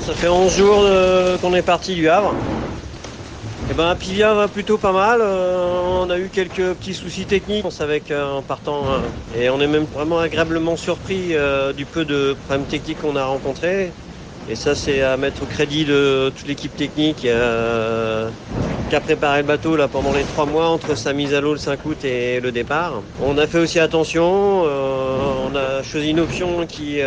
Ça fait 11 jours qu'on est parti du Havre. Et ben Apivia va plutôt pas mal. On a eu quelques petits soucis techniques en partant. Et on est même vraiment agréablement surpris du peu de problèmes techniques qu'on a rencontrés. Et ça, c'est à mettre au crédit de toute l'équipe technique qui a préparé le bateau là, pendant les 3 mois entre sa mise à l'eau le 5 août et le départ. On a fait aussi attention. On a choisi une option qui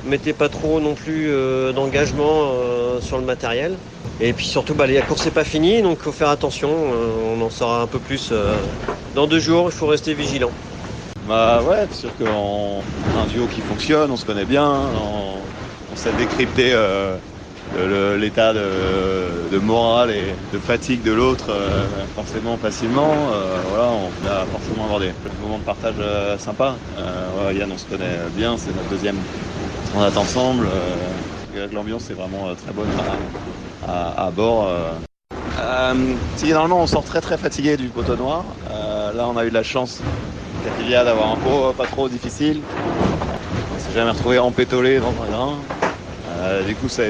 mettait pas trop non plus d'engagement sur le matériel. Et puis surtout, la course n'est pas finie, donc il faut faire attention. On en saura un peu plus dans 2 jours, il faut rester vigilant. Bah ouais, c'est sûr qu'on a un duo qui fonctionne, on se connaît bien, on sait décrypter l'état de morale et de fatigue de l'autre forcément facilement. Voilà, on va forcément avoir des moments de partage sympas. Yann, on se connaît bien, c'est notre deuxième transat ensemble. L'ambiance est vraiment très bonne à bord. Généralement, on sort très très fatigué du poteau noir. Là, on a eu de la chance qu'Apivia d'avoir un pot pas trop difficile. On s'est jamais retrouvé empétolé dans un grain. Du coup, il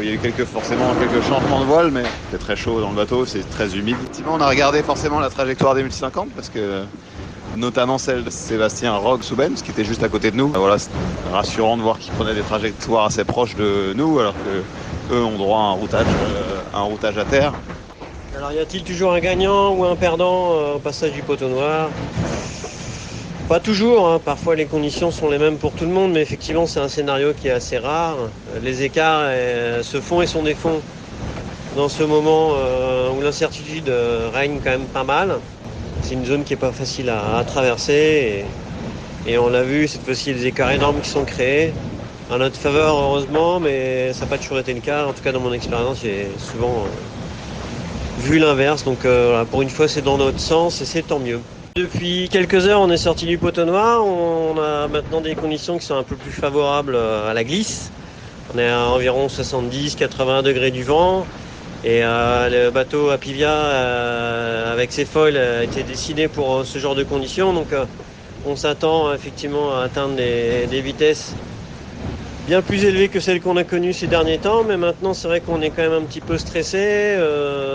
y a eu forcément quelques changements de voile, mais c'est très chaud dans le bateau, c'est très humide. Effectivement, on a regardé forcément la trajectoire des 1050 parce que notamment celle de Sébastien Rogue-Soubens qui était juste à côté de nous. Voilà, c'est rassurant de voir qu'ils prenaient des trajectoires assez proches de nous alors que eux ont droit à un routage à terre. Alors y a-t-il toujours un gagnant ou un perdant au passage du poteau noir ? Pas toujours, hein. Parfois les conditions sont les mêmes pour tout le monde, mais effectivement c'est un scénario qui est assez rare. Les écarts se font et sont défont dans ce moment où l'incertitude règne quand même pas mal. C'est une zone qui n'est pas facile à traverser et on l'a vu, cette fois-ci, il y a des écarts énormes qui sont créés. En notre faveur, heureusement, mais ça n'a pas toujours été le cas. En tout cas, dans mon expérience, j'ai souvent vu l'inverse. Donc, pour une fois, c'est dans notre sens et c'est tant mieux. Depuis quelques heures, on est sorti du poteau noir. On a maintenant des conditions qui sont un peu plus favorables à la glisse. On est à environ 70-80 degrés du vent. Et le bateau Apivia, avec ses foils, a été dessiné pour ce genre de conditions. Donc on s'attend effectivement à atteindre des vitesses bien plus élevées que celles qu'on a connues ces derniers temps. Mais maintenant, c'est vrai qu'on est quand même un petit peu stressé.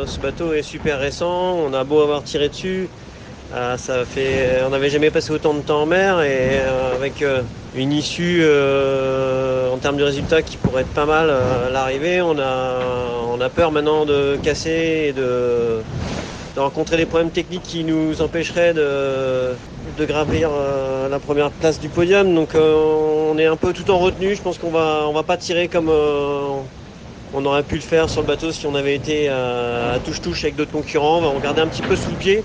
Ce bateau est super récent. On a beau avoir tiré dessus. On n'avait jamais passé autant de temps en mer. Et avec une issue en termes de résultats qui pourrait être pas mal à l'arrivée, on a peur maintenant de casser et de rencontrer des problèmes techniques qui nous empêcheraient de gravir la première place du podium. Donc on est un peu tout en retenue. Je pense qu'on va pas tirer comme on aurait pu le faire sur le bateau si on avait été à touche-touche avec d'autres concurrents. On va regarder un petit peu sous le pied,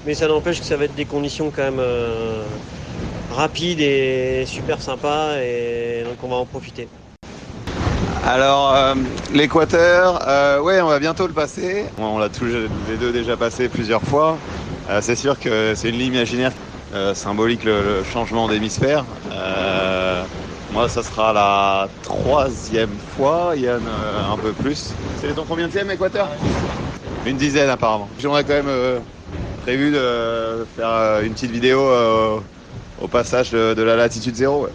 mais ça n'empêche que ça va être des conditions quand même rapides et super sympas, et donc on va en profiter. Alors, l'Équateur, ouais, on va bientôt le passer. On l'a tous les deux déjà passé plusieurs fois. C'est sûr que c'est une ligne imaginaire symbolique le changement d'hémisphère. Moi, ça sera la 3e fois, Yann un peu plus. C'est ton combienième Équateur ? Une dizaine apparemment. On a quand même prévu de faire une petite vidéo au passage de la latitude 0. Ouais.